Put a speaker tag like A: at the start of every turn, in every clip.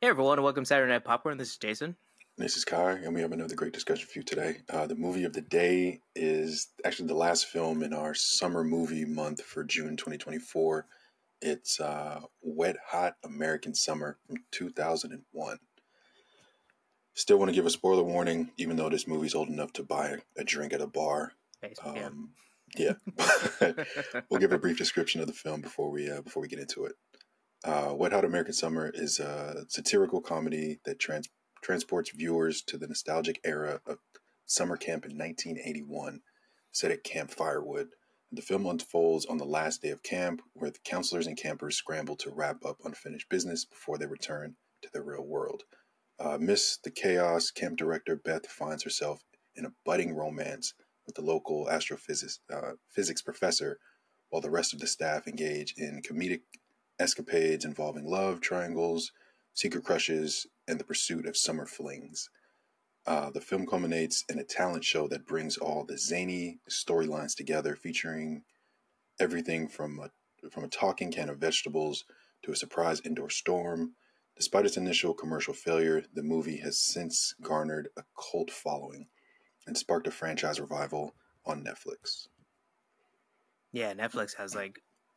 A: Hey everyone, and welcome to Saturday Night Popcorn. This is Jason.
B: This is Kai, and we have another great discussion for you today. The movie of the day is actually the last film in our summer movie month for June 2024. It's Wet Hot American Summer from 2001. Still want to give a spoiler warning, even though this movie's old enough to buy a drink at a bar. Yeah. We'll give a brief description of the film before we get into it. Wet Hot American Summer is a satirical comedy that transports viewers to the nostalgic era of summer camp in 1981, set at Camp Firewood. The film unfolds on the last day of camp, where the counselors and campers scramble to wrap up unfinished business before they return to the real world. Miss the Chaos camp director Beth finds herself in a budding romance with the local astrophysics professor, while the rest of the staff engage in comedic escapades involving love triangles, secret crushes, and the pursuit of summer flings. The film culminates in a talent show that brings all the zany storylines together, featuring everything from a talking can of vegetables to a surprise indoor storm. Despite its initial commercial failure, the movie has since garnered a cult following and sparked a franchise revival on Netflix.
A: Yeah, Netflix has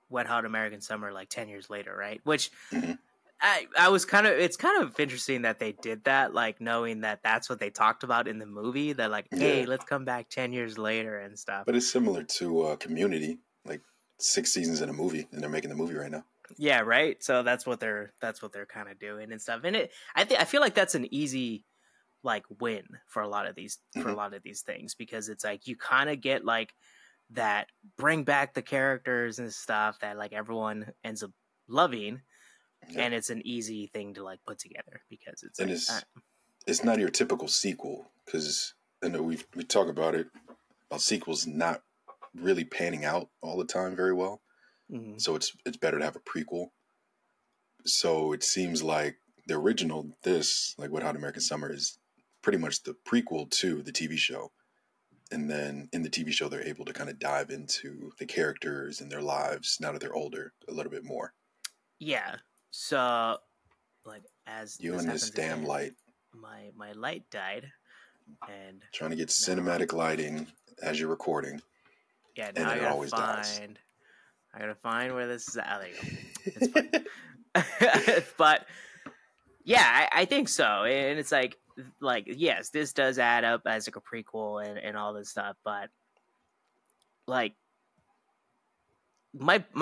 A: Wet Hot American Summer 10 years later, right? Which it's kind of interesting that they did that, knowing that that's what they talked about in the movie, that hey, let's come back 10 years later and stuff.
B: But it's similar to Community, 6 seasons in a movie, and they're making the movie right now.
A: Yeah, right. So that's what they're kind of doing and stuff. And I feel like that's an easy win for a lot of these things, because it's you kind of get that bring back the characters and stuff that everyone ends up loving, and it's an easy thing to put together, because
B: it's not your typical sequel, because I know we talk about sequels not really panning out all the time very well. Mm-hmm. So it's better to have a prequel. So it seems like the original, Wet Hot American Summer, is pretty much the prequel to the TV show. And then in the TV show, they're able to kind of dive into the characters and their lives now that they're older a little bit more.
A: Yeah. So, as
B: you and this damn light,
A: my light died, and
B: trying to get cinematic lighting as you're recording.
A: Yeah, now I gotta find where this is at. Oh, there you go. It's fine. But yeah, I think so, and it's yes, this does add up as a prequel and all this stuff, but my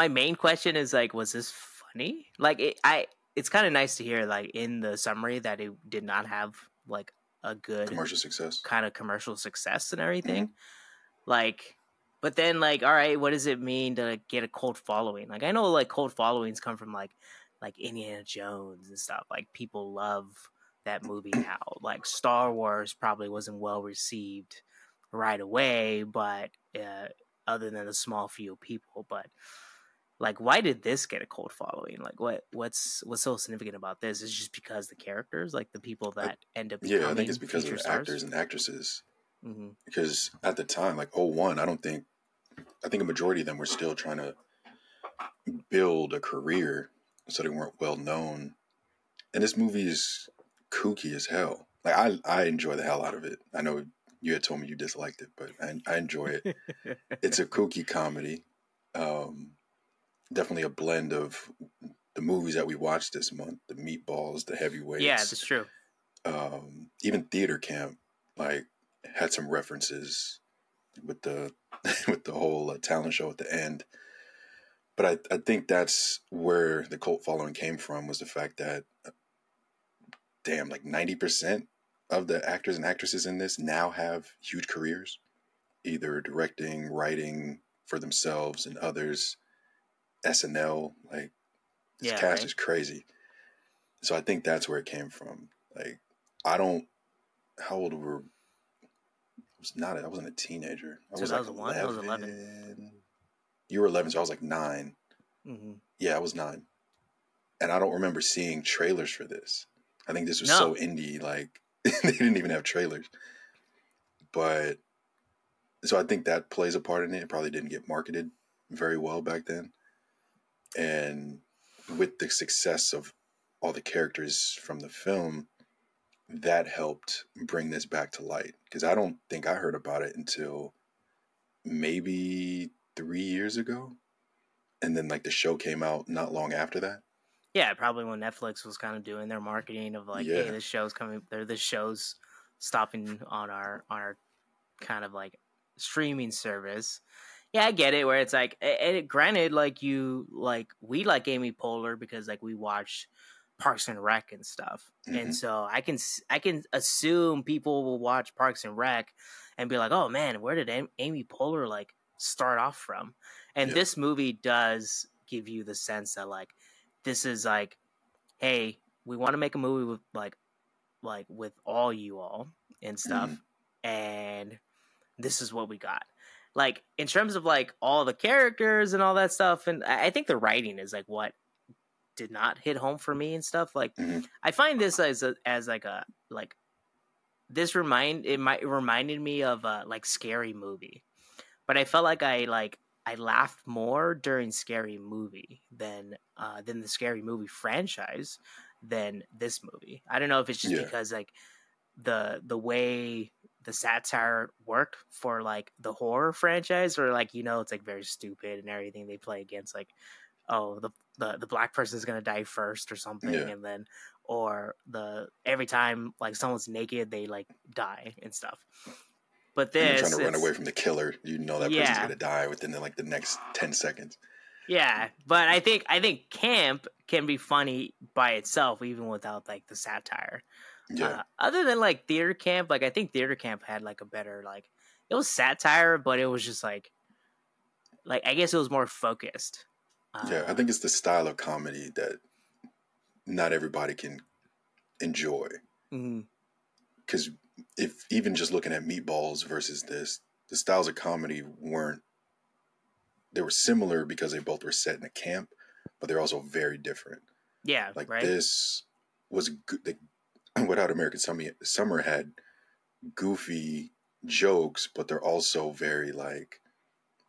A: main question is was this funny? It's kind of nice to hear in the summary that it did not have a good
B: commercial
A: success and everything. Mm-hmm. But then all right, what does it mean to get a cult following? I know cult followings come from like Indiana Jones and stuff. People love that movie now. Star Wars probably wasn't well received right away, but other than a small few people. But why did this get a cult following? What's so significant about this? Is just because the characters, the people that end up becoming,
B: I think it's because of the actors and actresses. Mm-hmm. Because at the time, 01, I think a majority of them were still trying to build a career, so they weren't well known. And this movie is kooky as hell. I enjoy the hell out of it. I know you had told me you disliked it, but I enjoy it. It's a kooky comedy. Definitely a blend of the movies that we watched this month, the Meatballs, the Heavyweights.
A: Yeah, that's true.
B: Even Theater Camp, had some references with the whole talent show at the end. But I think that's where the cult following came from, was the fact that 90% of the actors and actresses in this now have huge careers, either writing for themselves and others, SNL, this cast is crazy. So I think that's where it came from. How old were, I wasn't a teenager. I was 11. I was 11. You were 11, so I was 9. Mm-hmm. Yeah, I was 9. And I don't remember seeing trailers for this. I think this was so indie, they didn't even have trailers. But, so I think that plays a part in it. It probably didn't get marketed very well back then. And with the success of all the characters from the film, that helped bring this back to light. Because I don't think I heard about it until maybe 3 years ago. And then like the show came out not long after that.
A: Yeah, probably when Netflix was kind of doing their marketing of like, hey,
B: Yeah.
A: this show's coming, or this show's stopping on our kind of like streaming service. Yeah, I get it. Where it's like, and granted, like we like Amy Poehler because like we watch Parks and Rec and stuff, and
B: Hmm.
A: so I can assume people will watch Parks and Rec and be like, oh man, where did Amy Poehler like start off from? And
B: Yep.
A: this movie does give you the sense that like this is like, hey, we want to make a movie with like with all you all and
B: Hmm.
A: stuff, and this is what we got. Like in terms of like all the characters and all that stuff, and I think the writing is like what did not hit home for me and stuff. Like
B: Hmm.
A: I find this as like a like this reminded me of a like Scary Movie, but I felt like I laughed more during Scary Movie than the Scary Movie franchise than this movie. I don't know if it's just
B: Yeah.
A: because like the way the satire worked for like the horror franchise, or like it's like very stupid and everything they play against, like oh the black person is gonna die first or something,
B: Yeah.
A: and then or the every time like someone's naked they like die and stuff. But
B: And you're trying to
A: this
B: run away
A: it's
B: from the killer. You know that person's
A: yeah
B: gonna die within the next 10 seconds.
A: yeah, but I think camp can be funny by itself even without like the satire.
B: Yeah.
A: Other than like theater camp, like I think theater camp had like a better like it was satire, but it was just like I guess it was more focused.
B: Yeah. I think it's the style of comedy that not everybody can enjoy.
A: Mhm.
B: Because if even just looking at Meatballs versus this, the styles of comedy weren't, they were similar because they both were set in a camp, but they're also very different.
A: Yeah,
B: Like
A: right.
B: this was good. Without American Summer had goofy jokes, but they're also very like,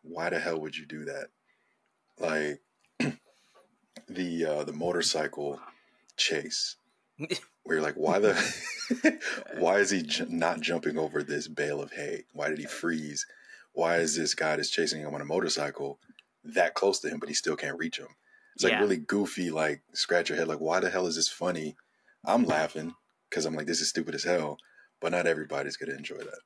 B: why the hell would you do that? Like the motorcycle chase, where you're like, why is he not jumping over this bale of hay? Why did he freeze? Why is this guy that's chasing him on a motorcycle that close to him, but he still can't reach him? It's like
A: Yeah,
B: really goofy, like scratch your head, like why the hell is this funny? I'm laughing because I'm like, this is stupid as hell, but not everybody's gonna enjoy that.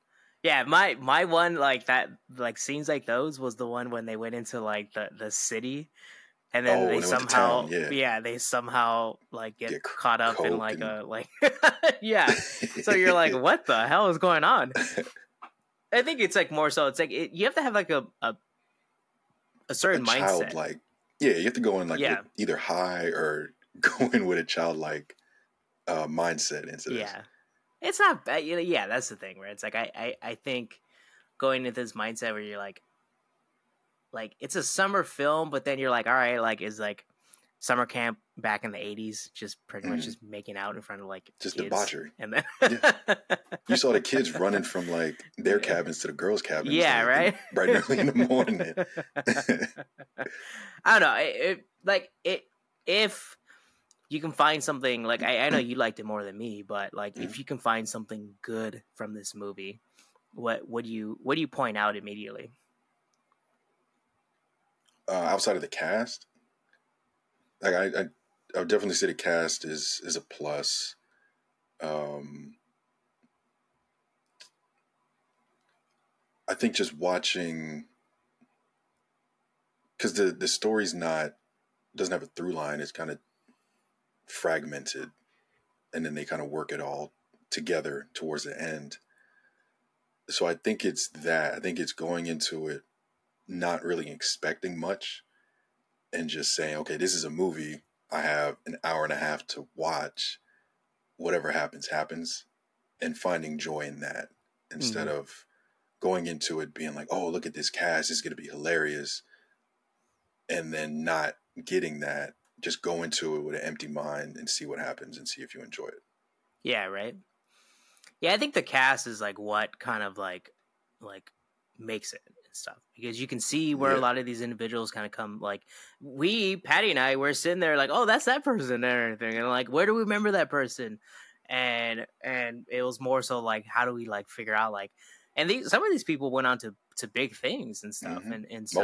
A: yeah. My one like that like scenes like those was the one when they went into like the city, and then
B: Oh,
A: they
B: when they went to town,
A: somehow
B: yeah,
A: they somehow like get
B: get
A: caught up in
B: coke
A: like
B: and
A: a like yeah. So you're like, what the hell is going on? I think it's like more so. It's like you have to have like a
B: a
A: certain mindset.
B: childlike. Yeah, you have to go in like with
A: Yeah,
B: either high or go in with a childlike mindset into this.
A: yeah. It's not bad. Yeah, that's the thing where it's like I think going into this mindset where you're like it's a summer film, but then you're like, all right, like is like summer camp back in the 80s just pretty much
B: Hmm.
A: just making out in front of like
B: Just
A: kids,
B: debauchery.
A: and then
B: Yeah, you saw the kids running from like their cabins to the girls' cabins
A: yeah,
B: like
A: right.
B: bright and early in the morning.
A: I don't know. If you can find something like I know you liked it more than me, but like if you can find something good from this movie, what do you point out immediately?
B: Outside of the cast, like I would definitely say the cast is a plus. Um, I think just watching, because the story's not, doesn't have a through line. It's kind of fragmented, and then they kind of work it all together towards the end. So I think it's that. I think it's going into it not really expecting much and just saying, okay, this is a movie. I have an hour and a half to watch. Whatever happens, happens, and finding joy in that instead
A: Hmm.
B: of going into it being like, oh, look at this cast. It's going to be hilarious. And then not getting that. Just go into it with an empty mind and see what happens and see if you enjoy it.
A: Yeah, right. Yeah, I think the cast is like what kind of like makes it. and stuff, because you can see where a lot of these individuals kind of come. Like Patty and I, were sitting there like, oh, that's that person and everything, and like, where do we remember that person? And it was more so like, how do we like figure out like, and some of these people went on to big things and stuff, and so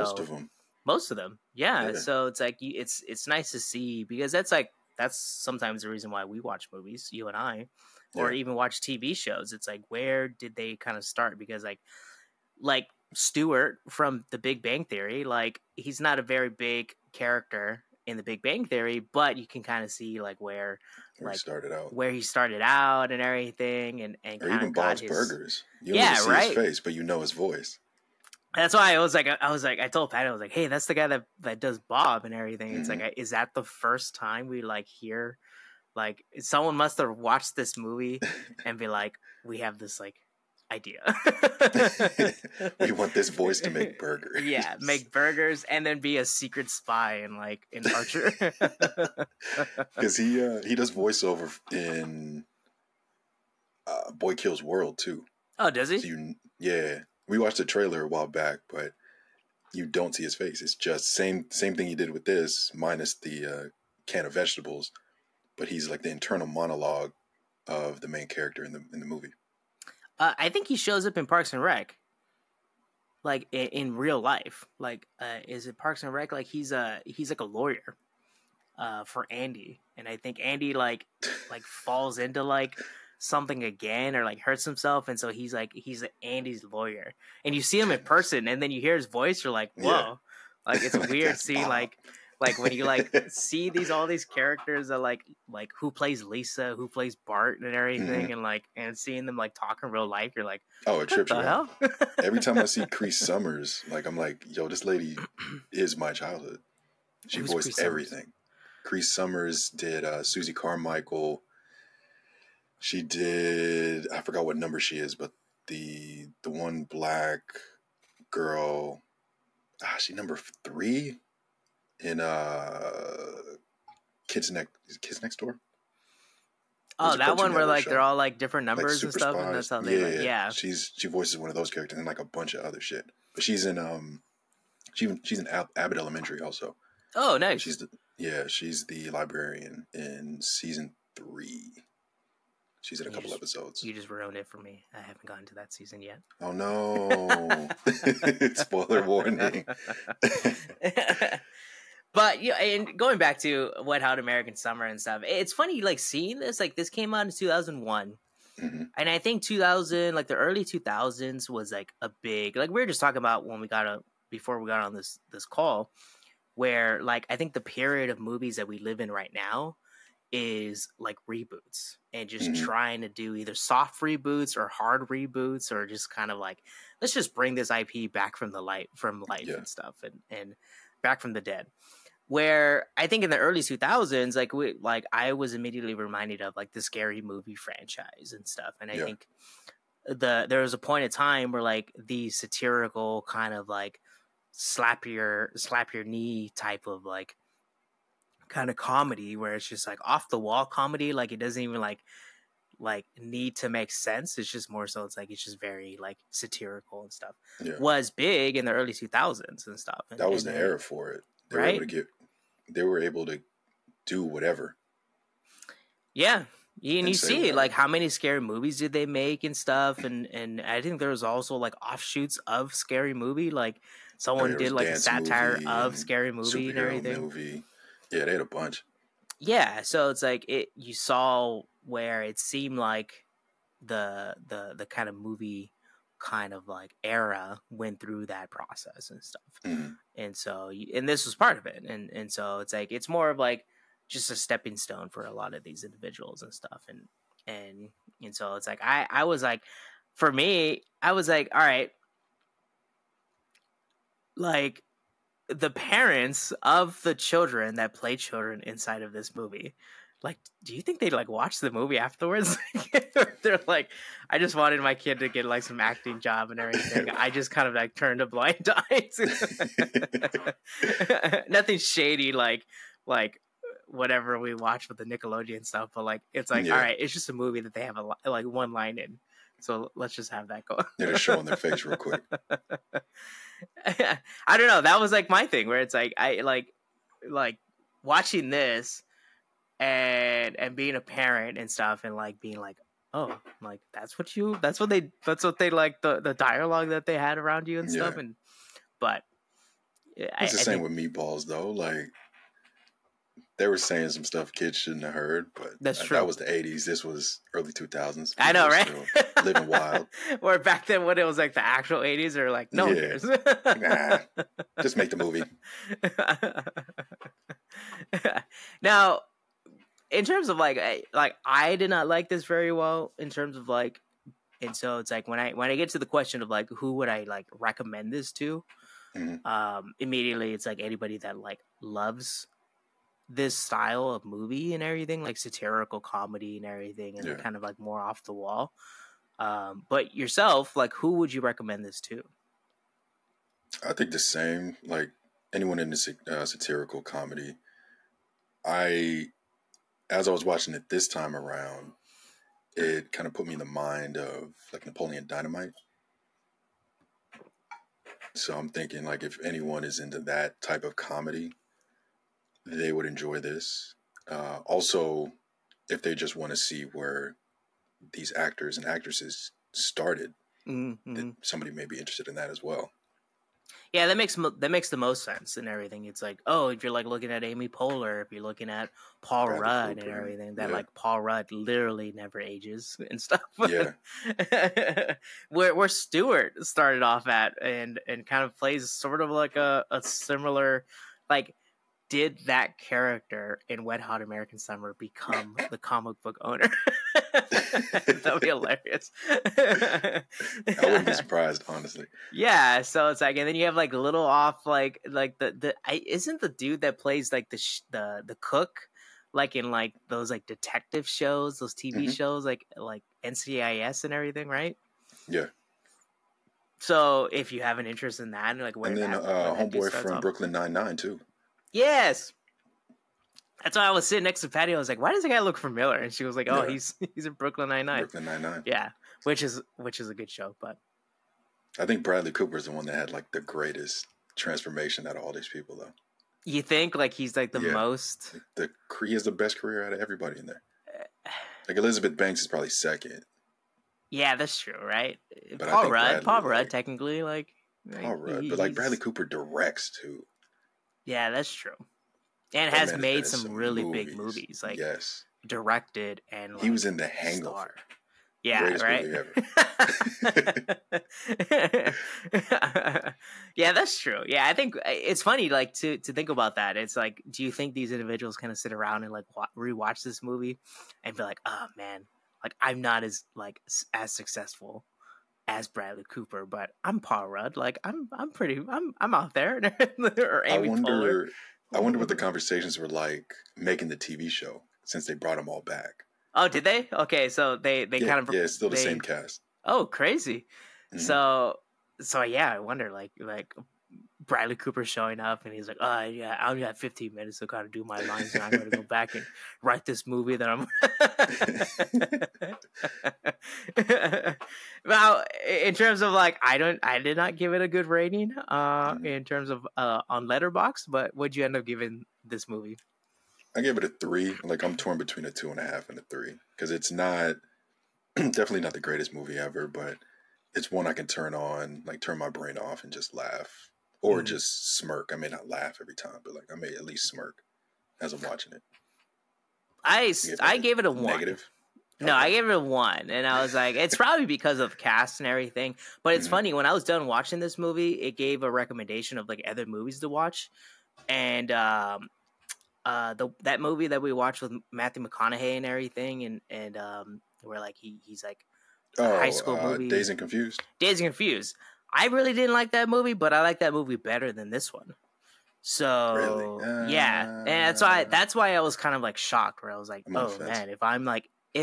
A: most of them, yeah. So it's like it's nice to see, because that's sometimes the reason why we watch movies, you and I, or even watch TV shows. It's like, where did they kind of start? Because like Stewart from The Big Bang Theory, like he's not a very big character in The Big Bang Theory, but you can kind of see like where he started out and everything, and
B: or even Bob's Burgers. You don't even see his face, but you know his voice.
A: That's why I was like, I told Pat, I was like, hey, that's the guy that does Bob and everything. It's like, is that the first time we like hear, like, someone must have watched this movie and be like, we have this like idea.
B: We want this voice to make burgers.
A: Yeah, make burgers and then be a secret spy in Archer.
B: Because he does voiceover in Boy Kills World too.
A: Oh, does he?
B: So we watched the trailer a while back, but you don't see his face. It's just same thing he did with this, minus the can of vegetables. But he's like the internal monologue of the main character in the movie.
A: I think he shows up in Parks and Rec, like in real life. Like, is it Parks and Rec? Like he's like a lawyer for Andy, and I think Andy like falls into like something again, or like hurts himself, and so he's Andy's lawyer, and you see him in person, and then you hear his voice, you're like, whoa, like it's a weird scene, like when you like see all these characters that like who plays Lisa, who plays Bart and everything, and seeing them like talk in real life, you're like,
B: oh, it trips you out. Every time I see Cree Summers, like I'm like, yo, this lady is my childhood. She voiced everything. Cree Summers did Susie Carmichael. She did, I forgot what number she is, but the one black girl, she number 3 in Kids Next Door.
A: Oh, that one where like show. They're all like different numbers and stuff,
B: spies.
A: And that's how they
B: She voices one of those characters and like a bunch of other shit. But she's in she's in Abbott Elementary also.
A: Oh, nice.
B: She's the librarian in season 3. She's in a couple episodes.
A: You just ruined it for me. I haven't gotten to that season yet.
B: Oh no! Spoiler warning.
A: But and going back to Wet Hot American Summer and stuff, it's funny like seeing this. Like this came out in 2001, and I think 2000, like the early 2000s, was like a big, like we were just talking about before we got on this call, where like I think the period of movies that we live in right now is like reboots and just trying to do either soft reboots or hard reboots, or just kind of like, let's just bring this IP back from life and stuff, and back from the dead. Where I think in the early 2000s, like I was immediately reminded of like the Scary Movie franchise and stuff, and I think there was a point in time where like the satirical kind of like slap your knee type of like kind of comedy, where it's just like off the wall comedy, like it doesn't even like need to make sense. It's just more so it's just very like satirical and stuff. Was big in the early 2000s and stuff.
B: That was the era for it. They were able to do whatever. Yeah.
A: And you see like how many scary movies did they make and stuff, and I think there was also like offshoots of Scary Movie, like someone did like a satire of Scary Movie and everything.
B: Movie. Yeah, they had a bunch.
A: Yeah, so it's like you saw where it seemed like the kind of movie kind of like era went through that process and stuff. And so and this was part of it, and so it's like it's more of like just a stepping stone for a lot of these individuals and stuff, and so it's like I was like, for me, I was like, all right, like the parents of the children that play children inside of this movie, like, do you think they'd like watch the movie afterwards? They're like, I just wanted my kid to get like some acting job and everything. I just kind of like turned a blind eye to nothing shady, like whatever we watch with the Nickelodeon stuff, but like it's like, all right, it's just a movie that they have like one line in. So let's just have that go.
B: They're just showing their face real quick.
A: I don't know. That was like my thing, where it's like I like watching this and being a parent and stuff, and like being like, oh, like that's what they like the dialogue that they had around you and stuff.
B: Yeah.
A: And but
B: It's the same with Meatballs though. Like they were saying some stuff kids shouldn't have heard, but
A: that's true.
B: That was the 80s. This was early 2000s.
A: I know, right?
B: Still living wild.
A: Or back then when it was like the actual 80s, or like no one cares.
B: Nah, just make the movie.
A: Now, in terms of like I did not like this very well in terms of like, and so it's like when I get to the question of like who would I like recommend this to, immediately it's like anybody that like loves this style of movie and everything, like satirical comedy and everything, and kind of like more off the wall. But yourself, like, who would you recommend this to?
B: I think the same. Like anyone in the satirical comedy. As I was watching it this time around, it kind of put me in the mind of like Napoleon Dynamite. So I'm thinking like if anyone is into that type of comedy, they would enjoy this. Also, if they just want to see where these actors and actresses started, somebody may be interested in that as well.
A: Yeah, that makes the most sense and everything. It's like, oh, if you're like looking at Amy Poehler, if you're looking at Paul Rudd and everything, that like Paul Rudd literally never ages and stuff.
B: Yeah,
A: where Stewart started off at and kind of plays sort of like a similar, like, did that character in Wet Hot American Summer become the comic book owner? That would be hilarious.
B: I wouldn't be surprised, honestly.
A: Yeah, so it's like, and then you have like a little off, like isn't the dude that plays like the cook, like in like those like detective shows, those TV shows, like NCIS and everything, right?
B: Yeah.
A: So if you have an interest in that, like where
B: and then homeboy from Brooklyn Nine-Nine too.
A: Yes. That's why I was sitting next to Patty. I was like, "Why does the guy look familiar?" And she was like, "Oh, he's in Brooklyn Nine-Nine."
B: Brooklyn Nine-Nine.
A: Yeah, which is a good show. But
B: I think Bradley Cooper is the one that had like the greatest transformation out of all these people, though.
A: You think like he's like the most?
B: He has the best career out of everybody in there. Like Elizabeth Banks is probably second.
A: Yeah, that's true, right?
B: But
A: Paul Rudd, technically, like
B: Paul Rudd, but like Bradley Cooper directs too.
A: Yeah, that's true. And has made some really big movies. Like directed and like,
B: he was in The Hangover.
A: Star. Yeah,
B: greatest
A: right.
B: Movie ever.
A: Yeah, that's true. Yeah, I think it's funny like to think about that. It's like, do you think these individuals kind of sit around and like rewatch this movie and be like, "Oh man, like I'm not as successful as Bradley Cooper, but I'm Paul Rudd. Like I'm out there." Or Amy Poehler.
B: I wonder what the conversations were like making the TV show since they brought them all back.
A: Oh, did they? Okay, so they kind of
B: it's still the same cast.
A: Oh, crazy! Mm-hmm. So yeah, I wonder like Bradley Cooper showing up and he's like, "Oh yeah, I only got 15 minutes to kind of do my lines, and I'm going to go back and write this movie that I'm." Now, in terms of like, I did not give it a good rating. In terms of on Letterboxd, but what'd you end up giving this movie?
B: I gave it a 3. Like I'm torn between a 2.5 and a 3 because it's not definitely not the greatest movie ever, but it's one I can turn on, like turn my brain off and just laugh. Or just smirk. I may not laugh every time, but like I may at least smirk as I'm watching it.
A: I gave it a 1.
B: Negative?
A: No, I gave it a 1, and I was like, it's probably because of cast and everything. But it's funny, when I was done watching this movie, it gave a recommendation of like other movies to watch, and that movie that we watched with Matthew McConaughey and everything, and where like he's like a high school movie,
B: Dazed and Confused.
A: Dazed and Confused. I really didn't like that movie, but I like that movie better than this one. So
B: really?
A: Yeah, and that's why I was kind of like shocked, where I was like, oh man, if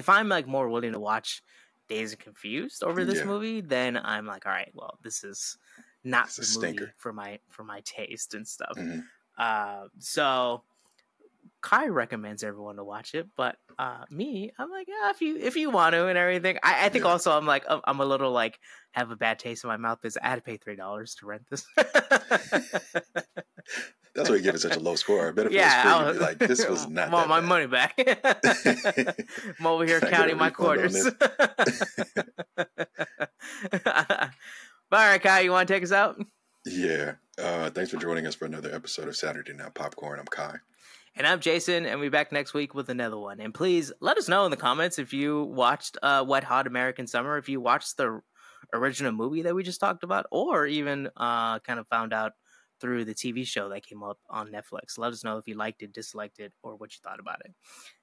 A: I'm like more willing to watch Dazed and Confused over this movie, then I'm like, all right, well, this is not the movie for my taste and stuff. So Kai recommends everyone to watch it, but me, I'm like, yeah, if you want to and everything. I think also I'm like I'm a little like have a bad taste in my mouth because I had to pay $3 to rent this.
B: That's why you give it such a low score. I bet if it was free, you'd be like, this was not
A: want
B: that
A: my
B: bad.
A: money back. I'm over here counting my quarters. All right, Kai, you want to take us out?
B: Yeah. Thanks for joining us for another episode of Saturday Night Popcorn. I'm Kai.
A: And I'm Jason, and we'll be back next week with another one. And please let us know in the comments if you watched Wet Hot American Summer, if you watched the original movie that we just talked about, or even kind of found out through the TV show that came up on Netflix. Let us know if you liked it, disliked it, or what you thought about it.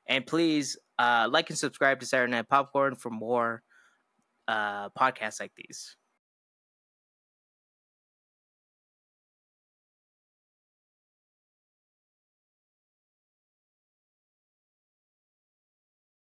A: And please like and subscribe to Saturday Night Popcorn for more podcasts like these.